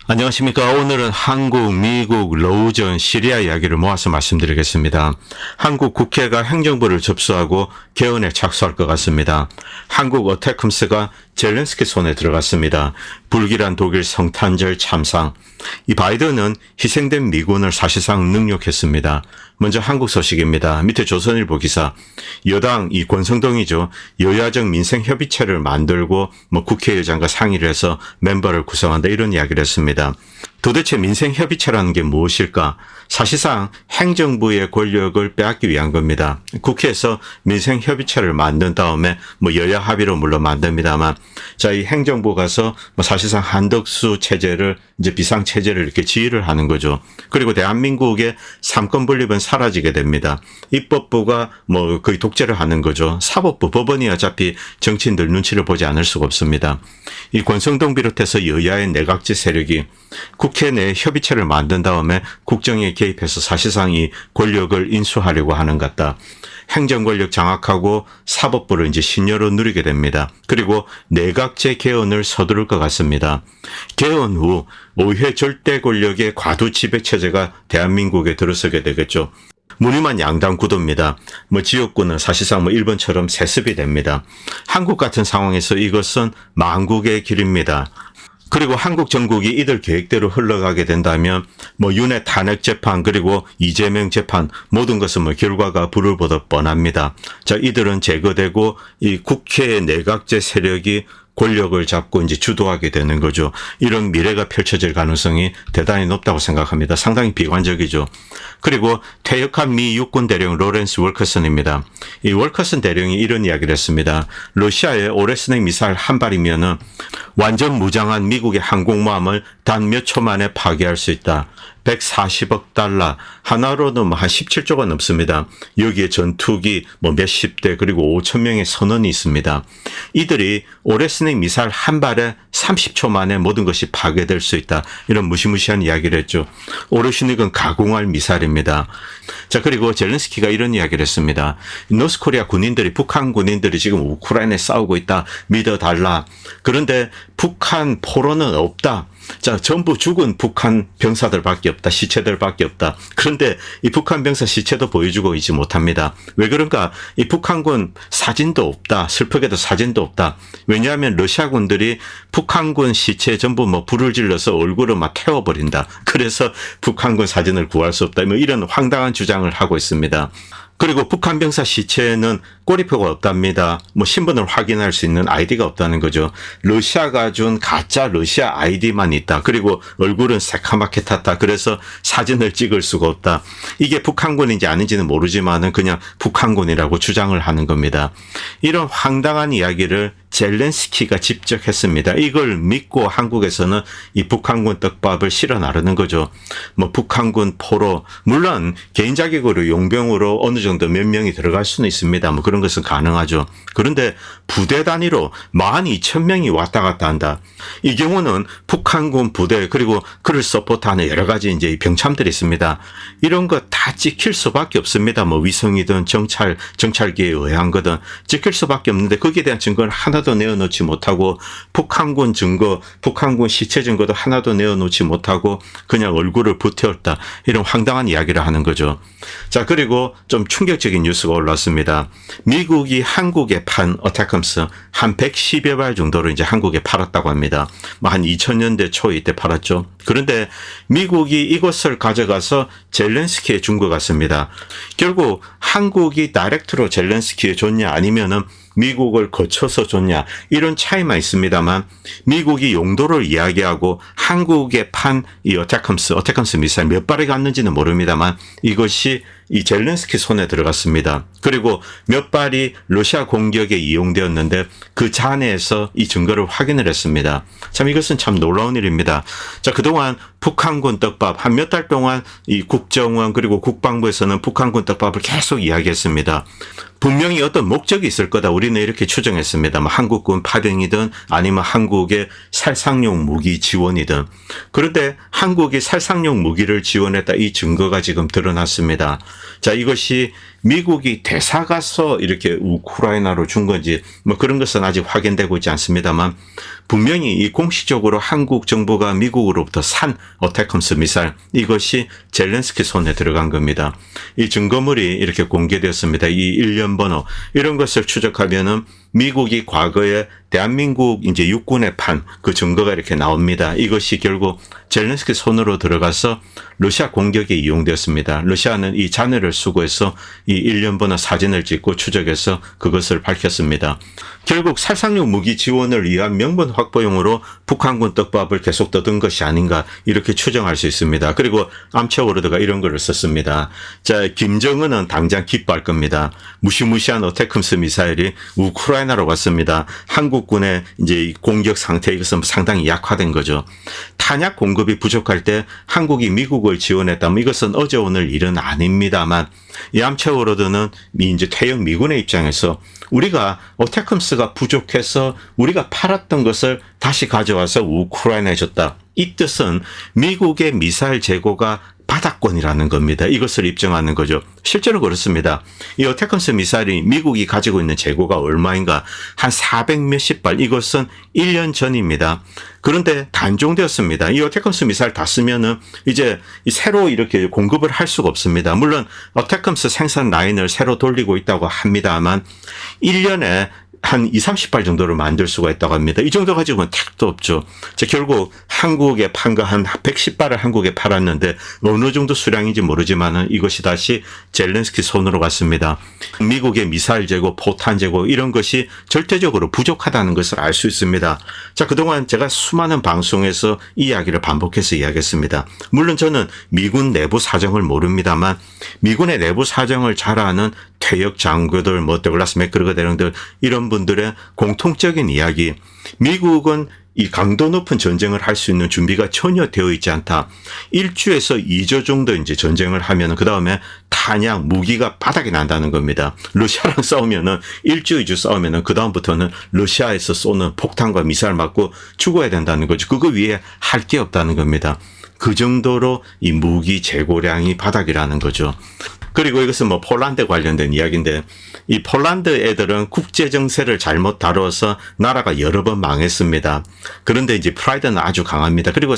안녕하십니까. 오늘은 한국, 미국, 러우전, 시리아 이야기를 모아서 말씀드리겠습니다. 한국 국회가 행정부를 접수하고 개헌에 착수할 것 같습니다. 한국 어태컴스가 젤렌스키 손에 들어갔습니다. 불길한 독일 성탄절 참상. 이 바이든은 희생된 미군을 사실상 능욕했습니다. 먼저 한국 소식입니다. 밑에 조선일보 기사. 여당 이 권성동이죠. 여야적 민생협의체를 만들고 국회의장과 상의를 해서 멤버를 구성한다 이런 이야기를 했습니다. 도대체 민생협의체라는 게 무엇일까? 사실상 행정부의 권력을 빼앗기 위한 겁니다. 국회에서 민생협의체를 만든 다음에 여야 합의로 물론 만듭니다만, 자, 이 행정부 가서 사실상 한덕수 체제를 이제 비상체제를 이렇게 지휘를 하는 거죠. 그리고 대한민국의 삼권 분립은 사라지게 됩니다. 입법부가 거의 독재를 하는 거죠. 사법부, 법원이 어차피 정치인들 눈치를 보지 않을 수가 없습니다. 이 권성동 비롯해서 여야의 내각제 세력이 국회 내 협의체를 만든 다음에 국정에 개입해서 사실상 이 권력을 인수하려고 하는 것 같다. 행정 권력 장악하고 사법부를 이제 신여로 누리게 됩니다. 그리고 내각제 개헌을 서두를 것 같습니다. 개헌 후 5회 절대 권력의 과도 지배 체제가 대한민국에 들어서게 되겠죠. 무늬만 양당 구도입니다. 지역구는 사실상 일본처럼 세습이 됩니다. 한국 같은 상황에서 이것은 망국의 길입니다. 그리고 한국 전국이 이들 계획대로 흘러가게 된다면 윤핵 탄핵 재판 그리고 이재명 재판 모든 것은 결과가 불을 보듯 뻔합니다. 자, 이들은 제거되고 이 국회 내각제 세력이 권력을 잡고 이제 주도하게 되는 거죠. 이런 미래가 펼쳐질 가능성이 대단히 높다고 생각합니다. 상당히 비관적이죠. 그리고 퇴역한 미 육군 대령 로렌스 월커슨입니다. 이 월커슨 대령이 이런 이야기를 했습니다. 러시아의 오레스넥 미사일 한 발이면은 완전 무장한 미국의 항공모함을 단 몇 초 만에 파괴할 수 있다. 140억 달러, 하나로는 한 17조가 넘습니다. 여기에 전투기 몇십 대 그리고 5천 명의 선원이 있습니다. 이들이 오레스넥 미사일 한 발에 30초 만에 모든 것이 파괴될 수 있다. 이런 무시무시한 이야기를 했죠. 오레스넥은 가공할 미사일입니다. 자, 그리고 젤렌스키가 이런 이야기를 했습니다. 노스코리아 군인들이, 북한 군인들이 지금 우크라이나에 싸우고 있다. 믿어달라. 그런데 북한 포로는 없다. 자, 전부 죽은 북한 병사들밖에 없다. 시체들밖에 없다. 그런데 이 북한 병사 시체도 보여주고 있지 못합니다. 왜 그런가? 이 북한군 사진도 없다. 슬프게도 사진도 없다. 왜냐하면 러시아군들이 북한군 시체에 전부 불을 질러서 얼굴을 막 태워버린다. 그래서 북한군 사진을 구할 수 없다. 이런 황당한 주장을 하고 있습니다. 그리고 북한 병사 시체에는 꼬리표가 없답니다. 신분을 확인할 수 있는 아이디가 없다는 거죠. 러시아가 준 가짜 러시아 아이디만 있다. 그리고 얼굴은 새카맣게 탔다. 그래서 사진을 찍을 수가 없다. 이게 북한군인지 아닌지는 모르지만은 그냥 북한군이라고 주장을 하는 겁니다. 이런 황당한 이야기를 젤렌스키가 직접 했습니다. 이걸 믿고 한국에서는 이 북한군 떡밥을 실어 나르는 거죠. 북한군 포로, 물론 개인 자격으로 용병으로 어느 정도 몇 명이 들어갈 수는 있습니다. 그런 것은 가능하죠. 그런데 부대 단위로 12,000명이 왔다 갔다 한다. 이 경우는 북한군 부대 그리고 그를 서포트하는 여러 가지 이제 병참들이 있습니다. 이런 거 다 찍힐 수밖에 없습니다. 위성이든 정찰기에 의한 거든 찍힐 수밖에 없는데 거기에 대한 증거를 하나도 내어놓지 못하고 북한군 증거, 북한군 시체 증거도 하나도 내어놓지 못하고 그냥 얼굴을 불태웠다. 이런 황당한 이야기를 하는 거죠. 자, 그리고 좀 충격적인 뉴스가 올랐습니다. 미국이 한국에 판 어태컴스 한 110여 발 정도로 이제 한국에 팔았다고 합니다. 한 2000년대 초에 이때 팔았죠. 그런데 미국이 이것을 가져가서 젤렌스키에 준 것 같습니다. 결국 한국이 다이렉트로 젤렌스키에 줬냐 아니면은 미국을 거쳐서 줬냐 이런 차이만 있습니다만 미국이 용도를 이야기하고 한국에 판 이 어태컴스 미사일 몇 발이 갔는지는 모릅니다만 이것이 이 젤렌스키 손에 들어갔습니다. 그리고 몇 발이 러시아 공격에 이용되었는데 그 잔해에서 이 증거를 확인을 했습니다. 참 이것은 참 놀라운 일입니다. 자, 그동안 북한군 떡밥 한 몇 달 동안 이 국정원 그리고 국방부에서는 북한군 떡밥을 계속 이야기했습니다. 분명히 어떤 목적이 있을 거다. 우리는 이렇게 추정했습니다. 한국군 파병이든 아니면 한국의 살상용 무기 지원이든. 그런데 한국이 살상용 무기를 지원했다. 이 증거가 지금 드러났습니다. 자, 이것이 미국이 대사 가서 이렇게 우크라이나로 준 건지 뭐 그런 것은 아직 확인되고 있지 않습니다만 분명히 이 공식적으로 한국 정부가 미국으로부터 산 어태컴스 미사일 이것이 젤렌스키 손에 들어간 겁니다. 이 증거물이 이렇게 공개되었습니다. 이 일련 번호 이런 것을 추적하면은 미국이 과거에 대한민국 이제 육군에 판 그 증거가 이렇게 나옵니다. 이것이 결국 젤렌스키 손으로 들어가서 러시아 공격에 이용되었습니다. 러시아는 이 잔해를 수거해서 이 일련 번호 사진을 찍고 추적해서 그것을 밝혔습니다. 결국 살상용 무기 지원을 위한 명분 확보용으로 북한군 떡밥을 계속 떠든 것이 아닌가 이렇게 추정할 수 있습니다. 그리고 암체워드가 이런 글을 썼습니다. 자, 김정은은 당장 기뻐할 겁니다. 무시무시한 어태컴스 미사일이 우크라이나로 왔습니다. 한국군의 이제 공격 상태 이것은 상당히 약화된 거죠. 탄약 공급이 부족할 때 한국이 미국을 지원했다면 이것은 어제 오늘 일은 아닙니다만 이 암체워드는 이제 퇴역 미군의 입장에서 우리가 어태컴스가 부족해서 우리가 팔았던 것을 다시 가져와서 우크라이나에 줬다. 이 뜻은 미국의 미사일 재고가 바닥권이라는 겁니다. 이것을 입증하는 거죠. 실제로 그렇습니다. 이 어태컴스 미사일이 미국이 가지고 있는 재고가 얼마인가? 한 400 몇십 발. 이것은 1년 전입니다. 그런데 단종되었습니다. 이 어태컴스 미사일 다 쓰면은 이제 새로 이렇게 공급을 할 수가 없습니다. 물론 어태컴스 생산 라인을 새로 돌리고 있다고 합니다만 1년에 한 20, 30발 정도를 만들 수가 있다고 합니다. 이 정도 가지고는 택도 없죠. 결국 한국에 판 거 한 110발을 한국에 팔았는데 어느 정도 수량인지 모르지만은 이것이 다시 젤렌스키 손으로 갔습니다. 미국의 미사일 재고, 포탄 재고 이런 것이 절대적으로 부족하다는 것을 알 수 있습니다. 자, 그동안 제가 수많은 방송에서 이 이야기를 반복해서 이야기했습니다. 물론 저는 미군 내부 사정을 모릅니다만 미군의 내부 사정을 잘 아는 퇴역 장교들, 뭐 더글라스 맥그러거 대령들 이런 분들의 공통적인 이야기. 미국은 이 강도 높은 전쟁을 할 수 있는 준비가 전혀 되어 있지 않다. 1주에서 2주 정도 이제 전쟁을 하면은 그 다음에 탄약, 무기가 바닥이 난다는 겁니다. 러시아랑 싸우면은 1주, 2주 싸우면은 그 다음부터는 러시아에서 쏘는 폭탄과 미사일 맞고 죽어야 된다는 거죠. 그거 위에 할 게 없다는 겁니다. 그 정도로 이 무기 재고량이 바닥이라는 거죠. 그리고 이것은 뭐 폴란드 관련된 이야기인데 이 폴란드 애들은 국제 정세를 잘못 다뤄서 나라가 여러 번 망했습니다. 그런데 이제 프라이드는 아주 강합니다. 그리고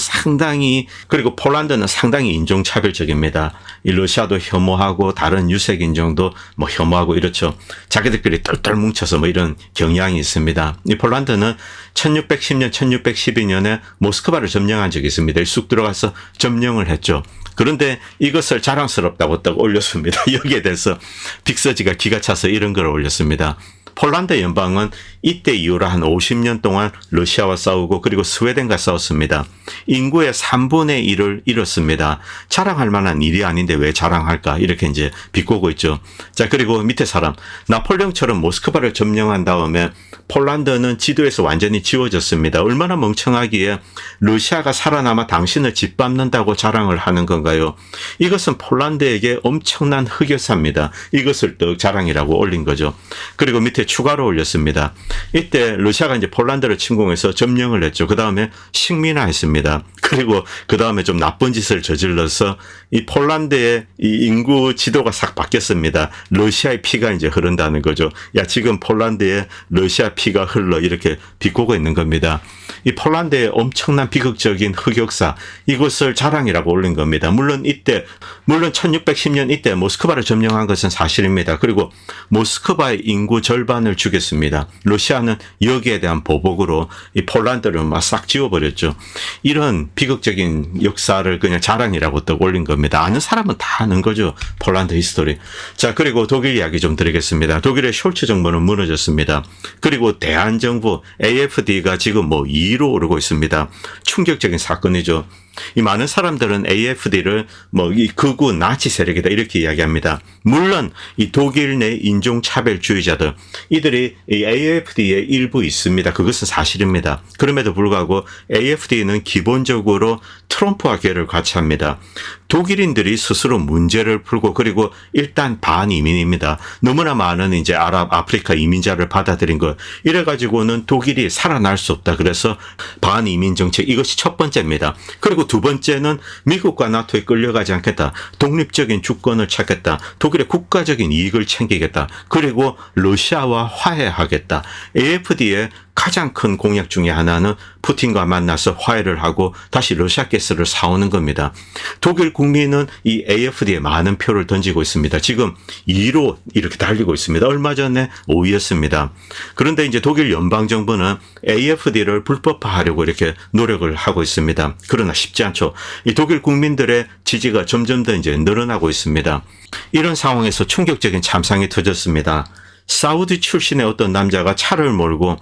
폴란드는 상당히 인종차별적입니다. 이 러시아도 혐오하고 다른 유색 인종도 뭐 혐오하고 이렇죠. 자기들끼리 똘똘 뭉쳐서 뭐 이런 경향이 있습니다. 이 폴란드는 1610년, 1612년에 모스크바를 점령한 적이 있습니다. 쑥 들어가서 점령을 했죠. 그런데 이것을 자랑스럽다고 딱 올렸습니다. 여기에 대해서 빅서지가 기가 차서 이런 걸 올렸습니다. 폴란드 연방은 이때 이후로 한 50년 동안 러시아와 싸우고 그리고 스웨덴과 싸웠습니다. 인구의 3분의 1을 잃었습니다. 자랑할 만한 일이 아닌데 왜 자랑할까? 이렇게 이제 비꼬고 있죠. 자, 그리고 밑에 사람. 나폴레옹처럼 모스크바를 점령한 다음에 폴란드는 지도에서 완전히 지워졌습니다. 얼마나 멍청하기에 러시아가 살아남아 당신을 짓밟는다고 자랑을 하는 건가요? 이것은 폴란드에게 엄청난 흑역사입니다. 이것을 또 자랑이라고 올린 거죠. 그리고 밑에 추가로 올렸습니다. 이때 러시아가 이제 폴란드를 침공해서 점령을 했죠. 그 다음에 식민화했습니다. 그리고 그 다음에 좀 나쁜 짓을 저질러서 이 폴란드의 이 인구 지도가 싹 바뀌었습니다. 러시아의 피가 이제 흐른다는 거죠. 야, 지금 폴란드에 러시아 피가 흘러 이렇게 비꼬고 있는 겁니다. 이 폴란드의 엄청난 비극적인 흑역사 이것을 자랑이라고 올린 겁니다. 물론 1610년 이때 모스크바를 점령한 것은 사실입니다. 그리고 모스크바의 인구 절반을 죽였습니다. 러시아는 여기에 대한 보복으로 이 폴란드를 막 싹 지워버렸죠. 이런 비극적인 역사를 그냥 자랑이라고 또 올린 겁니다. 아는 사람은 다 아는 거죠. 폴란드 히스토리. 자, 그리고 독일 이야기 좀 드리겠습니다. 독일의 숄츠 정부는 무너졌습니다. 그리고 대한정부 AfD가 지금 뭐 2위로 오르고 있습니다. 충격적인 사건이죠. 이 많은 사람들은 AfD를 뭐 이 극우 나치 세력이다 이렇게 이야기합니다. 물론 이 독일 내 인종차별주의자들 이들이 이 AfD에 일부 있습니다. 그것은 사실입니다. 그럼에도 불구하고 AfD는 기본적으로 트럼프와 계를 같이 합니다. 독일인들이 스스로 문제를 풀고 그리고 일단 반이민입니다. 너무나 많은 이제 아프리카 이민자를 받아들인 것. 이래가지고는 독일이 살아날 수 없다. 그래서 반이민 정책 이것이 첫 번째입니다. 그리고 두 번째는 미국과 나토에 끌려가지 않겠다. 독립적인 주권을 찾겠다. 독일의 국가적인 이익을 챙기겠다. 그리고 러시아와 화해하겠다. AFD의 가장 큰 공약 중에 하나는 푸틴과 만나서 화해를 하고 다시 러시아 가스를 사오는 겁니다. 독일 국민은 이 AFD에 많은 표를 던지고 있습니다. 지금 2로 이렇게 달리고 있습니다. 얼마 전에 5위였습니다. 그런데 이제 독일 연방정부는 AFD를 불법화하려고 이렇게 노력을 하고 있습니다. 그러나 쉽지 않죠. 이 독일 국민들의 지지가 점점 더 이제 늘어나고 있습니다. 이런 상황에서 충격적인 참상이 터졌습니다. 사우디 출신의 어떤 남자가 차를 몰고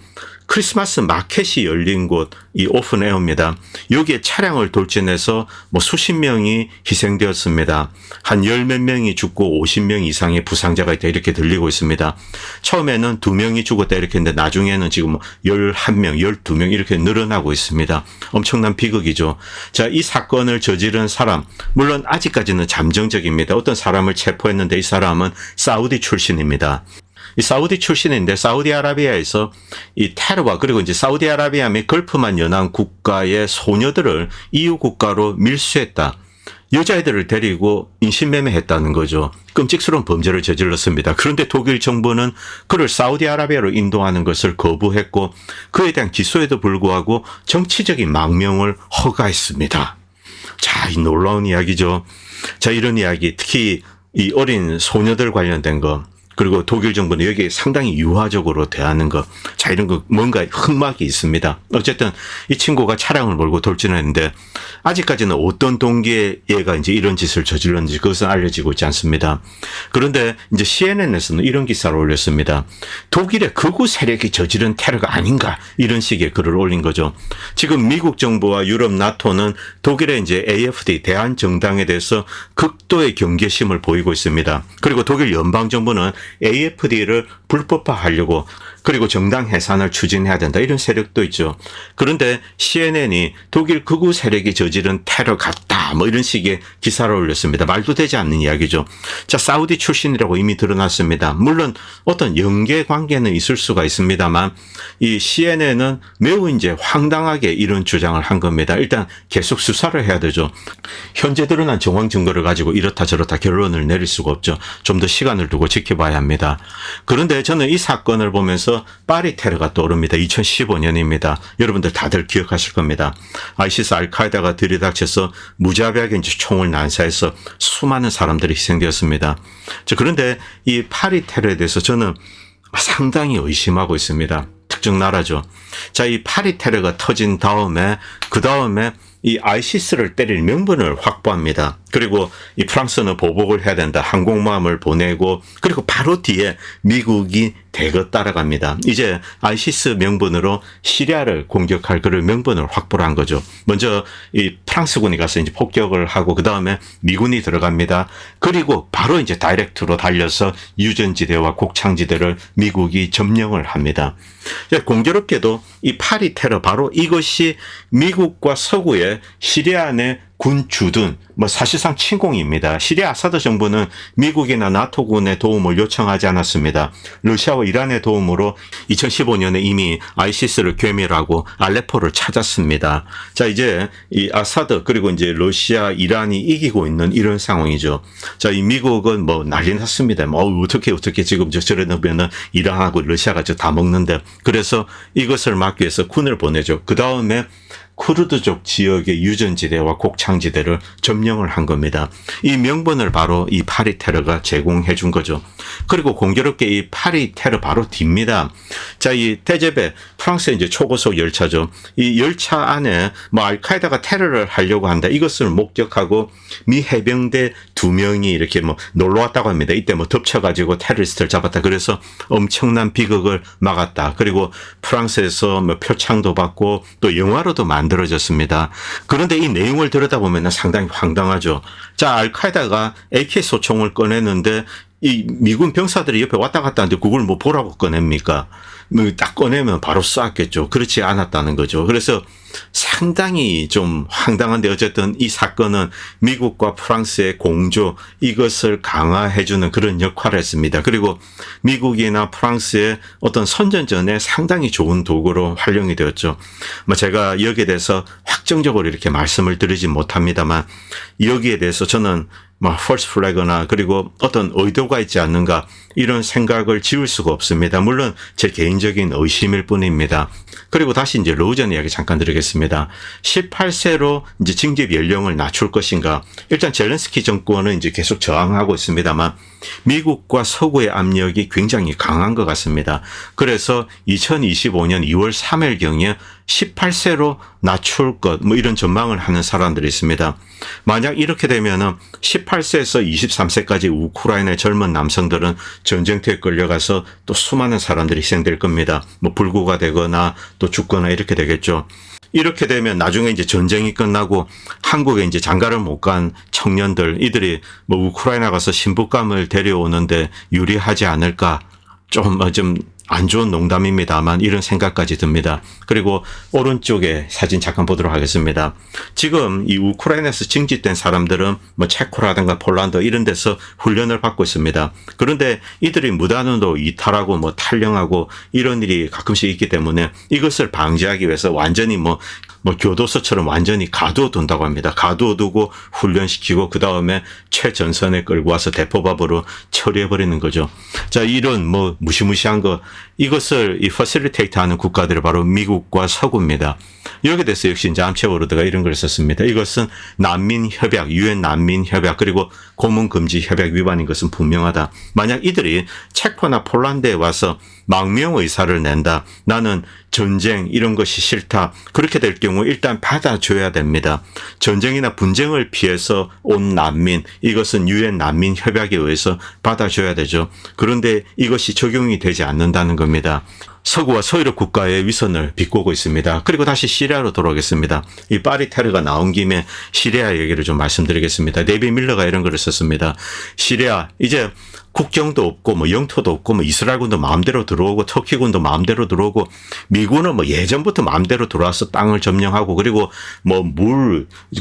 크리스마스 마켓이 열린 곳, 이 오픈에어입니다. 여기에 차량을 돌진해서 수십 명이 희생되었습니다. 한 열 몇 명이 죽고 50명 이상의 부상자가 있다 이렇게 들리고 있습니다. 처음에는 2명이 죽었다 이렇게 했는데 나중에는 지금 11명, 12명 이렇게 늘어나고 있습니다. 엄청난 비극이죠. 자, 이 사건을 저지른 사람, 물론 아직까지는 잠정적입니다. 어떤 사람을 체포했는데 이 사람은 사우디 출신입니다. 이 사우디 출신인데 사우디아라비아에서 이 테러와 그리고 이제 사우디아라비아 및 걸프만 연한 국가의 소녀들을 EU 국가로 밀수했다. 여자애들을 데리고 인신매매했다는 거죠. 끔찍스러운 범죄를 저질렀습니다. 그런데 독일 정부는 그를 사우디아라비아로 인도하는 것을 거부했고 그에 대한 기소에도 불구하고 정치적인 망명을 허가했습니다. 자, 이 놀라운 이야기죠. 자, 이런 이야기 특히 이 어린 소녀들 관련된 거 그리고 독일 정부는 여기에 상당히 유화적으로 대하는 것. 자, 이런 거 뭔가 흑막이 있습니다. 어쨌든 이 친구가 차량을 몰고 돌진했는데 아직까지는 어떤 동기에 얘가 이제 이런 짓을 저질렀는지 그것은 알려지고 있지 않습니다. 그런데 이제 CNN에서는 이런 기사를 올렸습니다. 독일의 극우 세력이 저지른 테러가 아닌가 이런 식의 글을 올린 거죠. 지금 미국 정부와 유럽 나토는 독일의 이제 AFD 대한정당에 대해서 극도의 경계심을 보이고 있습니다. 그리고 독일 연방 정부는 AFD를 불법화하려고 그리고 정당 해산을 추진해야 된다. 이런 세력도 있죠. 그런데 CNN이 독일 극우 세력이 저지른 테러 같다. 이런 식의 기사를 올렸습니다. 말도 되지 않는 이야기죠. 자, 사우디 출신이라고 이미 드러났습니다. 물론 어떤 연계 관계는 있을 수가 있습니다만 이 CNN은 매우 이제 황당하게 이런 주장을 한 겁니다. 일단 계속 수사를 해야 되죠. 현재 드러난 정황 증거를 가지고 이렇다 저렇다 결론을 내릴 수가 없죠. 좀 더 시간을 두고 지켜봐야 합니다. 그런데 저는 이 사건을 보면서 파리 테러가 떠오릅니다. 2015년입니다. 여러분들 다들 기억하실 겁니다. 아이시스 알카에다가 들이닥쳐서 무자비하게 이제 총을 난사해서 수많은 사람들이 희생되었습니다. 그런데 이 파리 테러에 대해서 저는 상당히 의심하고 있습니다. 특정 나라죠. 자, 이 파리 테러가 터진 다음에 그 다음에 이 아이시스를 때릴 명분을 확보합니다. 그리고 이 프랑스는 보복을 해야 된다. 항공모함을 보내고 그리고 바로 뒤에 미국이 대거 따라갑니다. 이제 아이시스 명분으로 시리아를 공격할 그런 명분을 확보를 한 거죠. 먼저 이 프랑스군이 가서 이제 폭격을 하고 그 다음에 미군이 들어갑니다. 그리고 바로 이제 다이렉트로 달려서 유전지대와 곡창지대를 미국이 점령을 합니다. 공교롭게도 이 파리 테러 바로 이것이 미국과 서구의 시리아 내 군 주둔, 사실상 침공입니다. 시리아 아사드 정부는 미국이나 나토군의 도움을 요청하지 않았습니다. 러시아와 이란의 도움으로 2015년에 이미 아이시스를 괴멸하고 알레포를 찾았습니다. 자, 이제 이 아사드 그리고 이제 러시아, 이란이 이기고 있는 이런 상황이죠. 자, 이 미국은 난리 났습니다. 어떻게 지금 저래 놓으면은 이란하고 러시아가 다 먹는데 그래서 이것을 막기 위해서 군을 보내죠. 그 다음에 쿠르드족 지역의 유전지대와 곡창지대를 점령을 한 겁니다. 이 명분을 바로 이 파리 테러가 제공해 준 거죠. 그리고 공교롭게 이 파리 테러 바로 뒤입니다. 자, 이 테제베 프랑스의 이제 초고속 열차죠. 이 열차 안에 알카에다가 테러를 하려고 한다. 이것을 목격하고 미 해병대 2명이 이렇게 놀러 왔다고 합니다. 이때 덮쳐가지고 테러리스트를 잡았다. 그래서 엄청난 비극을 막았다. 그리고 프랑스에서 표창도 받고 또 영화로도 만들어졌습니다. 그런데 이 내용을 들여다보면 상당히 황당하죠. 자, 알카에다가 AK 소총을 꺼내는데 이 미군 병사들이 옆에 왔다 갔다 하는데 그걸 보라고 꺼냅니까? 딱 꺼내면 바로 쐈겠죠. 그렇지 않았다는 거죠. 그래서 상당히 좀 황당한데 어쨌든 이 사건은 미국과 프랑스의 공조 이것을 강화해주는 그런 역할을 했습니다. 그리고 미국이나 프랑스의 어떤 선전전에 상당히 좋은 도구로 활용이 되었죠. 제가 여기에 대해서 확정적으로 이렇게 말씀을 드리진 못합니다만 여기에 대해서 저는 false flag나 그리고 어떤 의도가 있지 않는가 이런 생각을 지울 수가 없습니다. 물론 제 개인적인 의심일 뿐입니다. 그리고 다시 이제 로우전 이야기 잠깐 드리겠습니다. 18세로 이제 징집 연령을 낮출 것인가? 일단 젤렌스키 정권은 이제 계속 저항하고 있습니다만 미국과 서구의 압력이 굉장히 강한 것 같습니다. 그래서 2025년 2월 3일경에 18세로 낮출 것, 이런 전망을 하는 사람들이 있습니다. 만약 이렇게 되면은 18세에서 23세까지 우크라이나의 젊은 남성들은 전쟁터에 끌려가서 또 수많은 사람들이 희생될 겁니다. 불구가 되거나 또 죽거나 이렇게 되겠죠. 이렇게 되면 나중에 이제 전쟁이 끝나고 한국에 이제 장가를 못 간 청년들, 이들이 우크라이나 가서 신부감을 데려오는데 유리하지 않을까? 좀 안 좋은 농담입니다만 이런 생각까지 듭니다. 그리고 오른쪽에 사진 잠깐 보도록 하겠습니다. 지금 이 우크라이나에서 징집된 사람들은 체코라든가 폴란드 이런 데서 훈련을 받고 있습니다. 그런데 이들이 무단으로 이탈하고 탈영하고 이런 일이 가끔씩 있기 때문에 이것을 방지하기 위해서 완전히 교도소처럼 완전히 가두어둔다고 합니다. 가두어두고 훈련시키고 그 다음에 최전선에 끌고 와서 대포밥으로 처리해버리는 거죠. 자, 이런 무시무시한 거, 이것을 이 퍼실리테이트 하는 국가들이 바로 미국과 서구입니다. 여기에 대해서 역시 이제 암체워로드가 이런 걸 썼습니다. 이것은 난민협약, 유엔 난민협약, 그리고 고문금지협약 위반인 것은 분명하다. 만약 이들이 체코나 폴란드에 와서 망명 의사를 낸다. 나는 전쟁 이런 것이 싫다. 그렇게 될 경우 일단 받아줘야 됩니다. 전쟁이나 분쟁을 피해서 온 난민, 이것은 유엔 난민 협약에 의해서 받아줘야 되죠. 그런데 이것이 적용이 되지 않는다는 겁니다. 서구와 서유럽 국가의 위선을 비꼬고 있습니다. 그리고 다시 시리아로 돌아오겠습니다. 이 파리 테러가 나온 김에 시리아 얘기를 좀 말씀드리겠습니다. 데이비 밀러가 이런 글을 썼습니다. 시리아 이제 국경도 없고 영토도 없고 이스라엘군도 마음대로 들어오고 터키군도 마음대로 들어오고 미군은 예전부터 마음대로 들어와서 땅을 점령하고 그리고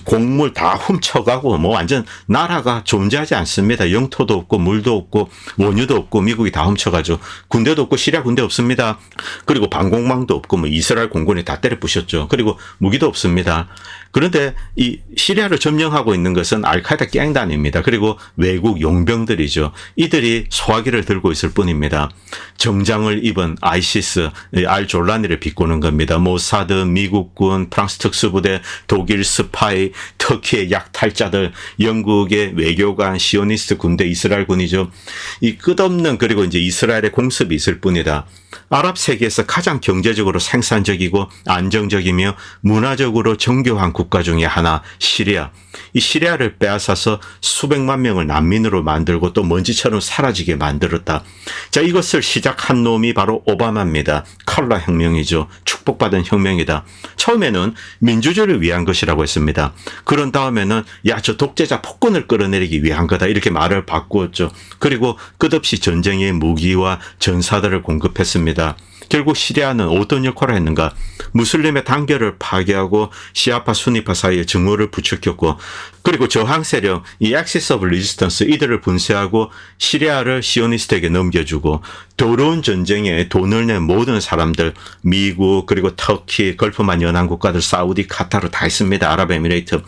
곡물 다 훔쳐가고 완전 나라가 존재하지 않습니다. 영토도 없고 물도 없고 원유도 없고 미국이 다 훔쳐가죠. 군대도 없고 시리아 군대 없습니다. 그리고 방공망도 없고 이스라엘 공군이 다 때려 부셨죠. 그리고 무기도 없습니다. 그런데 이 시리아를 점령하고 있는 것은 알카에다 갱단입니다. 그리고 외국 용병들이죠. 이들이 소화기를 들고 있을 뿐입니다. 정장을 입은 아이시스, 알졸라니를 비꼬는 겁니다. 모사드, 미국군, 프랑스 특수부대, 독일 스파이, 터키의 약탈자들, 영국의 외교관, 시오니스트 군대, 이스라엘군이죠. 이 끝없는 그리고 이제 이스라엘의 공습이 있을 뿐이다. 아랍 세계에서 가장 경제적으로 생산적이고 안정적이며 문화적으로 정교한 국가 중에 하나 시리아. 이 시리아를 빼앗아서 수백만 명을 난민으로 만들고 또 먼지처럼 사라지게 만들었다. 자, 이것을 시작한 놈이 바로 오바마입니다. 컬러 혁명이죠. 축복받은 혁명이다. 처음에는 민주주의를 위한 것이라고 했습니다. 그런 다음에는 저 독재자 폭군을 끌어내리기 위한 거다. 이렇게 말을 바꾸었죠. 그리고 끝없이 전쟁의 무기와 전사들을 공급했습니다. 결국 시리아는 어떤 역할을 했는가? 무슬림의 단결을 파괴하고 시아파 수니파 사이에 증오를 부추겼고 그리고 저항 세력 이 Axis of Resistance 이들을 분쇄하고 시리아를 시오니스트에게 넘겨주고 더러운 전쟁에 돈을 낸 모든 사람들 미국 그리고 터키 걸프만 연안 국가들 사우디 카타르 다 있습니다. 아랍에미레이트.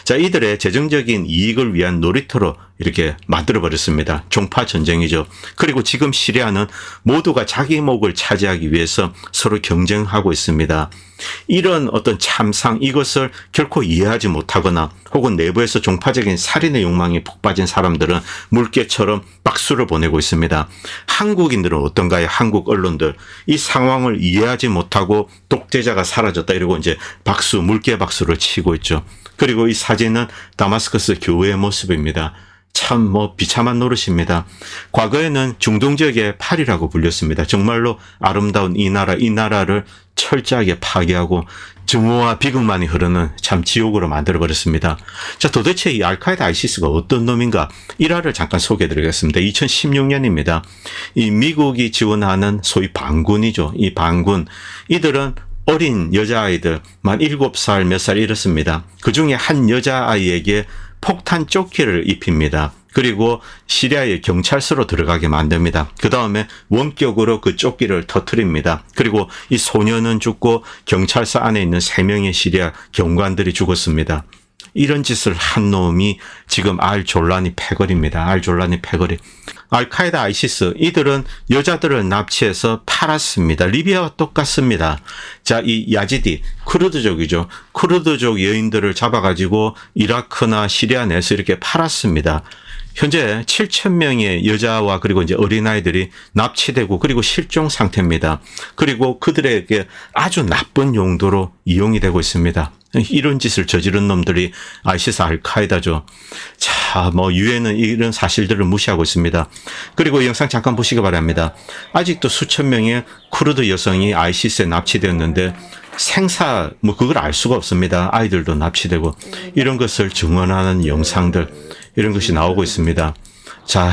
자, 이들의 재정적인 이익을 위한 놀이터로 이렇게 만들어버렸습니다. 종파 전쟁이죠. 그리고 지금 시리아는 모두가 자기 목을 차지하기 위해서 서로 경쟁하고 있습니다. 이런 어떤 참상 이것을 결코 이해하지 못하거나 혹은 내부에서 종파적인 살인의 욕망에 푹 빠진 사람들은 물개처럼 박수를 보내고 있습니다. 한국인들은 어떤가요? 한국 언론들. 이 상황을 이해하지 못하고 독재자가 사라졌다 이러고 이제 물개 박수를 치고 있죠. 그리고 이 사진은 다마스커스 교회의 모습입니다. 참 비참한 노릇입니다. 과거에는 중동 지역의 파리라고 불렸습니다. 정말로 아름다운 이 나라를 철저하게 파괴하고 증오와 비극만이 흐르는 참 지옥으로 만들어버렸습니다. 자, 도대체 이 알카에다 아이시스가 어떤 놈인가? 일화를 잠깐 소개해드리겠습니다. 2016년입니다. 이 미국이 지원하는 소위 반군이죠. 이 반군. 이들은 어린 여자아이들, 만 7살 몇 살 이렇습니다. 그 중에 한 여자아이에게 폭탄 조끼를 입힙니다. 그리고 시리아의 경찰서로 들어가게 만듭니다. 그 다음에 원격으로 그 조끼를 터뜨립니다. 그리고 이 소년은 죽고 경찰서 안에 있는 3명의 시리아 경관들이 죽었습니다. 이런 짓을 한 놈이 지금 알졸라니 패거리입니다. 알졸라니 패거리. 알카에다 아이시스 이들은 여자들을 납치해서 팔았습니다. 리비아와 똑같습니다. 자, 이 야지디 쿠르드족이죠. 쿠르드족 여인들을 잡아가지고 이라크나 시리아 내에서 이렇게 팔았습니다. 현재 7,000명의 여자와 그리고 이제 어린아이들이 납치되고 그리고 실종 상태입니다. 그리고 그들에게 아주 나쁜 용도로 이용이 되고 있습니다. 이런 짓을 저지른 놈들이 아이시스 알카에다죠. 자, 유엔은 이런 사실들을 무시하고 있습니다. 그리고 이 영상 잠깐 보시기 바랍니다. 아직도 수천 명의 쿠르드 여성이 아이시스에 납치되었는데 생사 그걸 알 수가 없습니다. 아이들도 납치되고 이런 것을 증언하는 영상들 이런 것이 나오고 있습니다. 자,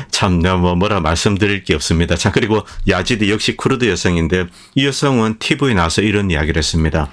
참, 뭐라 말씀드릴 게 없습니다. 자, 그리고 야지디 역시 쿠르드 여성인데 이 여성은 TV에 나와서 이런 이야기를 했습니다.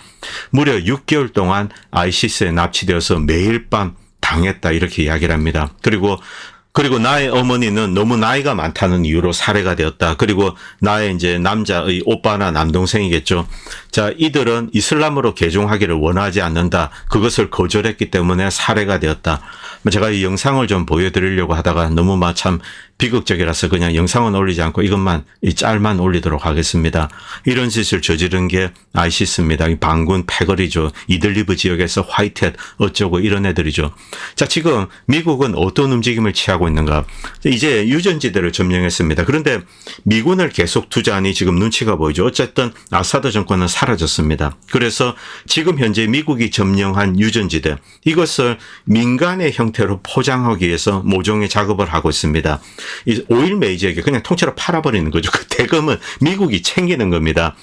무려 6개월 동안 아이시스에 납치되어서 매일 밤 당했다 이렇게 이야기를 합니다. 그리고 나의 어머니는 너무 나이가 많다는 이유로 살해가 되었다. 그리고 나의 이제 남자의 오빠나 남동생이겠죠. 자, 이들은 이슬람으로 개종하기를 원하지 않는다. 그것을 거절했기 때문에 살해가 되었다. 제가 이 영상을 좀 보여드리려고 하다가 너무 참 비극적이라서 그냥 영상은 올리지 않고 이것만, 이 짤만 올리도록 하겠습니다. 이런 짓을 저지른 게 아이시스입니다. 이 반군 패거리죠. 이들리브 지역에서 화이트햇 어쩌고 이런 애들이죠. 자, 지금 미국은 어떤 움직임을 취하고 있는가? 이제 유전지대를 점령했습니다. 그런데 미군을 계속 투자하니 지금 눈치가 보이죠. 어쨌든 아사드 정권은 사라졌습니다. 그래서 지금 현재 미국이 점령한 유전지대, 이것을 민간의 형태로 포장하기 위해서 모종의 작업을 하고 있습니다. 이 오일 메이저에게 그냥 통째로 팔아버리는 거죠. 그 대금은 미국이 챙기는 겁니다.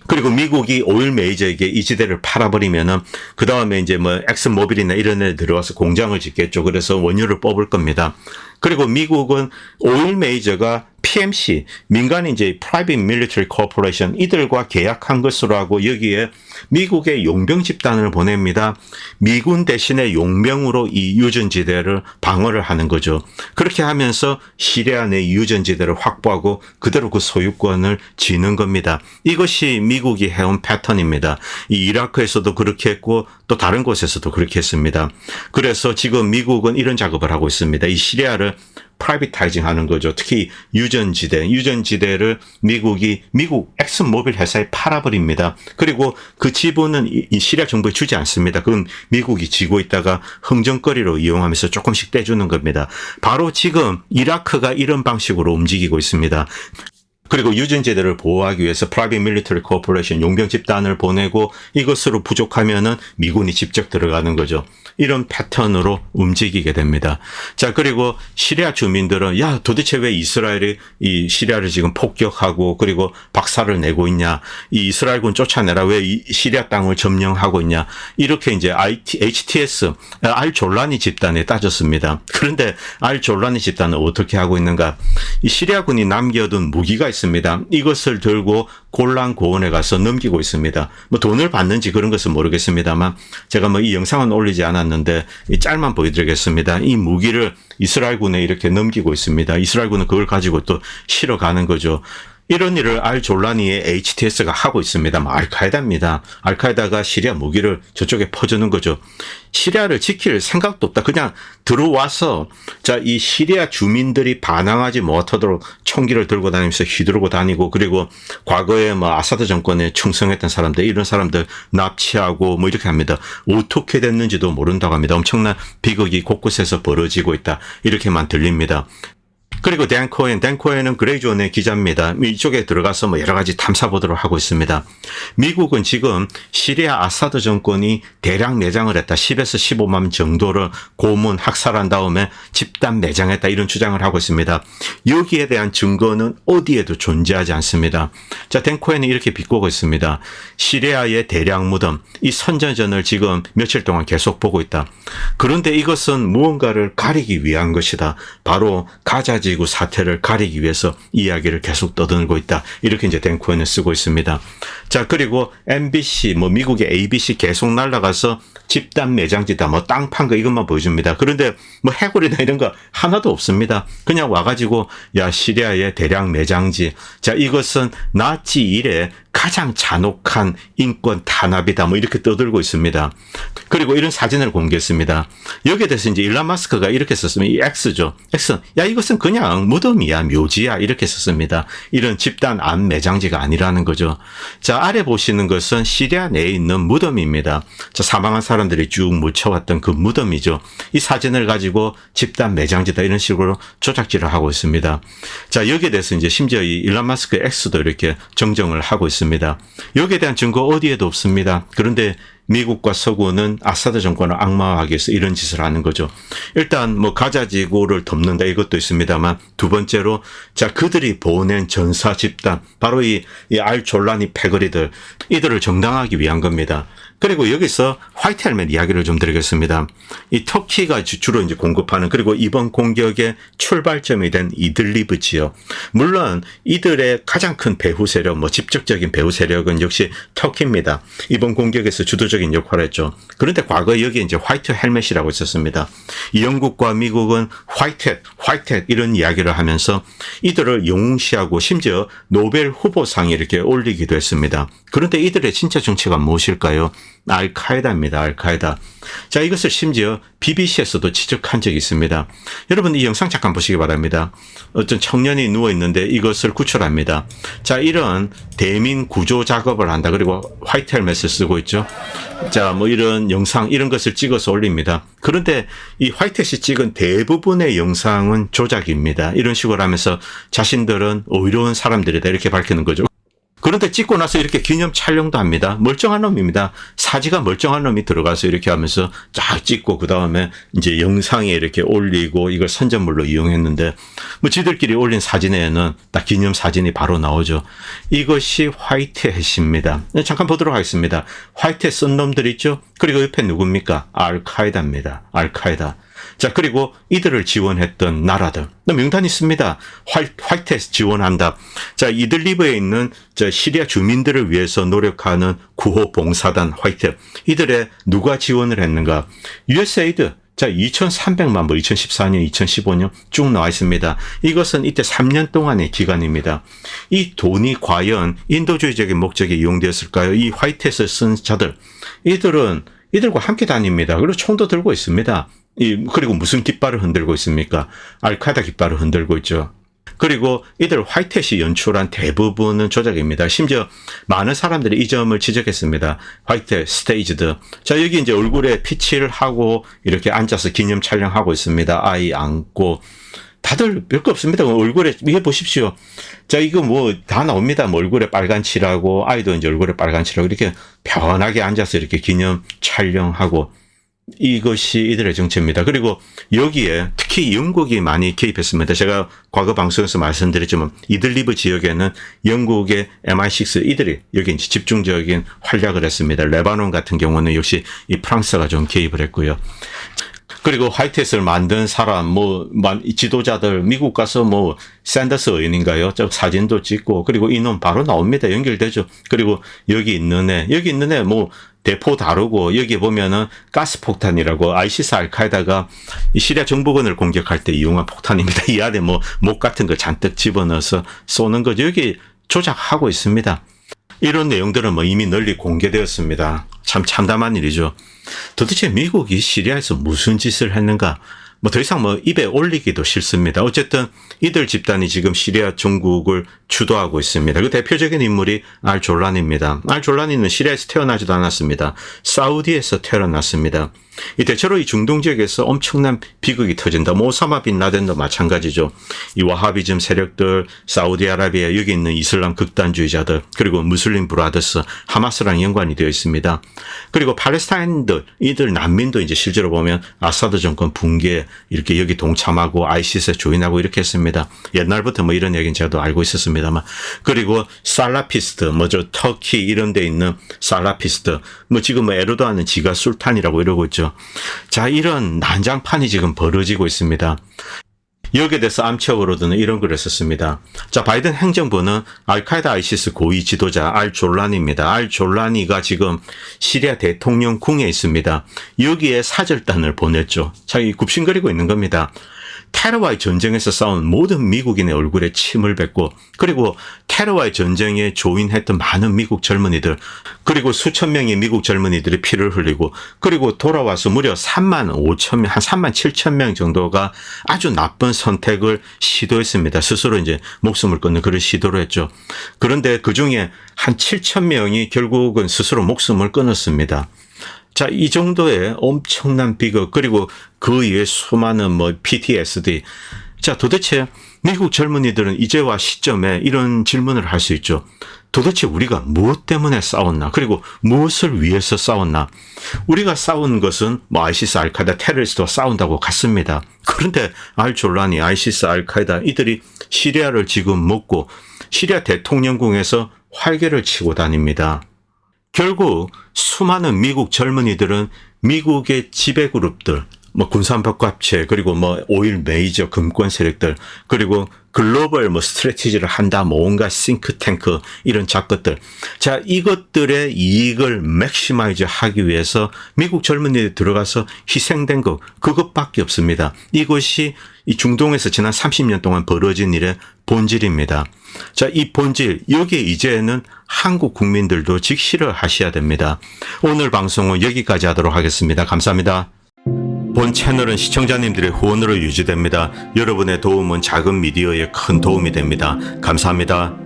그리고 미국이 오일 메이저에게 이 지대를 팔아버리면은 그 다음에 이제 엑슨모빌이나 이런 애 들어와서 공장을 짓겠죠. 그래서 원유를 뽑을 겁니다. 그리고 미국은 오일 메이저가 PMC, 민간인 이제 Private Military Corporation 이들과 계약한 것으로 하고 여기에 미국의 용병 집단을 보냅니다. 미군 대신에 용병으로 이 유전지대를 방어를 하는 거죠. 그렇게 하면서 시리아 내 유전지대를 확보하고 그대로 그 소유권을 쥐는 겁니다. 이것이 미국이 해온 패턴입니다. 이 이라크에서도 그렇게 했고 또 다른 곳에서도 그렇게 했습니다. 그래서 지금 미국은 이런 작업을 하고 있습니다. 이 시리아를 프라이빗타이징 하는 거죠. 특히 유전지대를 미국 엑슨모빌 회사에 팔아버립니다. 그리고 그 지분은 이 시리아 정부에 주지 않습니다. 그건 미국이 쥐고 있다가 흥정거리로 이용하면서 조금씩 떼주는 겁니다. 바로 지금 이라크가 이런 방식으로 움직이고 있습니다. 그리고 유전지대를 보호하기 위해서 Private Military Corporation 용병 집단을 보내고 이것으로 부족하면은 미군이 직접 들어가는 거죠. 이런 패턴으로 움직이게 됩니다. 자, 그리고 시리아 주민들은 야, 도대체 왜 이스라엘이 이 시리아를 지금 폭격하고 그리고 박살을 내고 있냐? 이 이스라엘군 쫓아내라. 왜 이 시리아 땅을 점령하고 있냐? 이렇게 이제 HTS 알졸라니 집단에 따졌습니다. 그런데 알졸라니 집단은 어떻게 하고 있는가? 이 시리아군이 남겨둔 무기가 있습니다. 이것을 들고 골란 고원에 가서 넘기고 있습니다. 돈을 받는지 그런 것은 모르겠습니다만 제가 이 영상은 올리지 않았는데 이 짤만 보여드리겠습니다. 이 무기를 이스라엘군에 이렇게 넘기고 있습니다. 이스라엘군은 그걸 가지고 또 실어 가는 거죠. 이런 일을 알졸라니의 HTS가 하고 있습니다. 알카에다입니다. 알카에다가 시리아 무기를 저쪽에 퍼주는 거죠. 시리아를 지킬 생각도 없다. 그냥 들어와서 이 시리아 주민들이 반항하지 못하도록 총기를 들고 다니면서 휘두르고 다니고 그리고 과거에 아사드 정권에 충성했던 사람들 이런 사람들 납치하고 이렇게 합니다. 어떻게 됐는지도 모른다고 합니다. 엄청난 비극이 곳곳에서 벌어지고 있다. 이렇게만 들립니다. 그리고 댄 코엔은 그레이존의 기자입니다. 이쪽에 들어가서 뭐 여러 가지 탐사 보도를 하고 있습니다. 미국은 지금 시리아 아사드 정권이 대량 매장을 했다. 10에서 15만 정도를 고문, 학살한 다음에 집단 매장했다. 이런 주장을 하고 있습니다. 여기에 대한 증거는 어디에도 존재하지 않습니다. 자, 댄 코엔이 이렇게 비꼬고 있습니다. 시리아의 대량 무덤, 이 선전전을 지금 며칠 동안 계속 보고 있다. 그런데 이것은 무언가를 가리기 위한 것이다. 바로 가자지구 사태를 가리기 위해서 이야기를 계속 떠들고 있다. 이렇게 이제 댄 코엔은 쓰고 있습니다. 자, 그리고 MBC, 미국의 ABC 계속 날아가서 집단 매장지다, 땅 판 거 이것만 보여줍니다. 그런데 해골이나 이런 거 하나도 없습니다. 그냥 와가지고, 야, 시리아의 대량 매장지. 자, 이것은 나치 이래 가장 잔혹한 인권 탄압이다. 이렇게 떠들고 있습니다. 그리고 이런 사진을 공개했습니다. 여기에 대해서 이제 일론 마스크가 이렇게 썼습니다. 이 X죠. X. 야, 이것은 그냥 무덤이야, 묘지야. 이렇게 썼습니다. 이런 집단 암 매장지가 아니라는 거죠. 자, 아래 보시는 것은 시리아 내에 있는 무덤입니다. 자, 사망한 사람들이 쭉 묻혀왔던 그 무덤이죠. 이 사진을 가지고 집단 매장지다 이런 식으로 조작질을 하고 있습니다. 자, 여기에 대해서 이제 심지어 이 일론 마스크 X도 이렇게 정정을 하고 있습니다. 여기에 대한 증거 어디에도 없습니다. 그런데 미국과 서구는 아사드 정권을 악마화하기 위해서 이런 짓을 하는 거죠. 일단 가자 지구를 덮는다 이것도 있습니다만, 두 번째로 자, 그들이 보낸 전사 집단, 바로 이 알졸라니 패거리들, 이들을 정당화하기 위한 겁니다. 그리고 여기서 화이트 헬멧 이야기를 좀 드리겠습니다. 이 터키가 주로 이제 공급하는, 그리고 이번 공격의 출발점이 된 이들리브 지역. 물론 이들의 가장 큰 배후 세력, 직접적인 배후 세력은 역시 터키입니다. 이번 공격에서 주도적인 역할을 했죠. 그런데 과거에 여기에 이제 화이트 헬멧이라고 있었습니다. 영국과 미국은 화이트 이런 이야기를 하면서 이들을 영웅시하고 심지어 노벨 후보상에 이렇게 올리기도 했습니다. 그런데 이들의 진짜 정체가 무엇일까요? 알카에다입니다. 알카에다. 자, 이것을 심지어 BBC에서도 지적한 적이 있습니다. 여러분 이 영상 잠깐 보시기 바랍니다. 어떤 청년이 누워있는데 이것을 구출합니다. 자, 이런 대민 구조 작업을 한다. 그리고 화이트 헬멧을 쓰고 있죠. 자, 이런 영상, 이런 것을 찍어서 올립니다. 그런데 이 화이트햇이 찍은 대부분의 영상은 조작입니다. 이런 식으로 하면서 자신들은 의로운 사람들이다 이렇게 밝히는 거죠. 그런데 찍고 나서 이렇게 기념 촬영도 합니다. 멀쩡한 놈입니다. 사지가 멀쩡한 놈이 들어가서 이렇게 하면서 쫙 찍고 그 다음에 이제 영상에 이렇게 올리고 이걸 선전물로 이용했는데 지들끼리 올린 사진에는 딱 기념 사진이 바로 나오죠. 이것이 화이트햇입니다. 잠깐 보도록 하겠습니다. 화이트햇 쓴 놈들 있죠? 그리고 옆에 누굽니까? 알카에다입니다. 알카에다. 자, 그리고 이들을 지원했던 나라들. 명단이 있습니다. 화이트햇 지원한다. 자, 이들리브에 있는 시리아 주민들을 위해서 노력하는 구호봉사단 화이트햇. 이들의 누가 지원을 했는가? USAID. 자, 2,300만 불, 2014년, 2015년 쭉 나와 있습니다. 이것은 이때 3년 동안의 기간입니다. 이 돈이 과연 인도주의적인 목적에 이용되었을까요? 이 화이트햇을 쓴 자들. 이들과 함께 다닙니다. 그리고 총도 들고 있습니다. 그리고 무슨 깃발을 흔들고 있습니까? 알카에다 깃발을 흔들고 있죠. 그리고 이들 화이트햇이 연출한 대부분은 조작입니다. 심지어 많은 사람들이 이 점을 지적했습니다. 화이트햇 스테이지드. 자, 여기 이제 얼굴에 피치를 하고 이렇게 앉아서 기념 촬영하고 있습니다. 아이 안고. 다들 별거 없습니다. 얼굴에, 이게 보십시오. 자, 이거 다 나옵니다. 얼굴에 빨간 칠하고, 아이도 이제 얼굴에 빨간 칠하고, 이렇게 편하게 앉아서 이렇게 기념 촬영하고, 이것이 이들의 정체입니다. 그리고 여기에 특히 영국이 많이 개입했습니다. 제가 과거 방송에서 말씀드렸지만 이들리브 지역에는 영국의 MI6 이들이 여기 이제 집중적인 활약을 했습니다. 레바논 같은 경우는 역시 이 프랑스가 좀 개입을 했고요. 그리고 화이트햇을 만든 사람, 지도자들, 미국 가서 샌더스 의원인가요? 저 사진도 찍고, 그리고 이놈 바로 나옵니다. 연결되죠. 그리고 여기 있는 애, 대포 다루고, 여기 보면은 가스폭탄이라고 아이시스 알카에다가 시리아 정부군을 공격할 때 이용한 폭탄입니다. 이 안에 목 같은 거 잔뜩 집어넣어서 쏘는 거죠. 여기 조작하고 있습니다. 이런 내용들은 이미 널리 공개되었습니다. 참 참담한 일이죠. 도대체 미국이 시리아에서 무슨 짓을 했는가? 뭐 더 이상 뭐 입에 올리기도 싫습니다. 어쨌든 이들 집단이 지금 시리아 정국을 주도하고 있습니다. 그 대표적인 인물이 알졸라니입니다. 알졸라니는 시리아에서 태어나지도 않았습니다. 사우디에서 태어났습니다. 이 대체로 이 중동 지역에서 엄청난 비극이 터진다. 뭐 오사마 빈 라덴도 마찬가지죠. 이 와하비즘 세력들, 사우디아라비아 여기 있는 이슬람 극단주의자들, 그리고 무슬림 브라더스, 하마스랑 연관이 되어 있습니다. 그리고 팔레스타인들, 이들 난민도 이제 실제로 보면 아사드 정권 붕괴 이렇게 여기 동참하고 아이시스에 조인하고 이렇게 했습니다. 옛날부터 뭐 이런 얘기는 제가 알고 있었습니다만. 그리고 살라피스트, 뭐죠, 터키 이런 데 있는 살라피스트, 뭐 지금 뭐 에르도안은 지가 술탄이라고 이러고 있죠. 자, 이런 난장판이 지금 벌어지고 있습니다. 여기에 대해서 암척으로는 이런 글을 썼습니다. 자, 바이든 행정부는 알카에다 아이시스 고위 지도자 알졸라니입니다. 알졸라니가 지금 시리아 대통령궁에 있습니다. 여기에 사절단을 보냈죠. 자, 이 굽신거리고 있는 겁니다. 테러와의 전쟁에서 싸운 모든 미국인의 얼굴에 침을 뱉고, 그리고 테러와의 전쟁에 조인했던 많은 미국 젊은이들, 그리고 수천 명의 미국 젊은이들이 피를 흘리고, 그리고 돌아와서 무려 3만 5천 명, 한 3만 7천 명 정도가 아주 나쁜 선택을 시도했습니다. 스스로 이제 목숨을 끊는 그런 시도를 했죠. 그런데 그 중에 한 7천 명이 결국은 스스로 목숨을 끊었습니다. 자, 이 정도의 엄청난 비극, 그리고 그 이외에 수많은 뭐 PTSD. 자, 도대체 미국 젊은이들은 이제와 시점에 이런 질문을 할 수 있죠. 도대체 우리가 무엇 때문에 싸웠나? 그리고 무엇을 위해서 싸웠나? 우리가 싸운 것은 뭐 아이시스, 알카에다, 테러리스트와 싸운다고 같습니다. 그런데 알졸라니, 아이시스, 알카에다 이들이 시리아를 지금 먹고 시리아 대통령궁에서 활개를 치고 다닙니다. 결국 수많은 미국 젊은이들은 미국의 지배그룹들, 뭐 군산복합체, 그리고 뭐 오일 메이저 금권 세력들, 그리고 글로벌 뭐 스트래티지를 한다, 뭐 온갖 싱크탱크 이런 작것들. 자, 이것들의 이익을 맥시마이즈 하기 위해서 미국 젊은이들이 들어가서 희생된 것, 그것밖에 없습니다. 이것이 이 중동에서 지난 30년 동안 벌어진 일의 본질입니다. 자, 이 본질, 여기에 이제는 한국 국민들도 직시를 하셔야 됩니다. 오늘 방송은 여기까지 하도록 하겠습니다. 감사합니다. 본 채널은 시청자님들의 후원으로 유지됩니다. 여러분의 도움은 작은 미디어에 큰 도움이 됩니다. 감사합니다.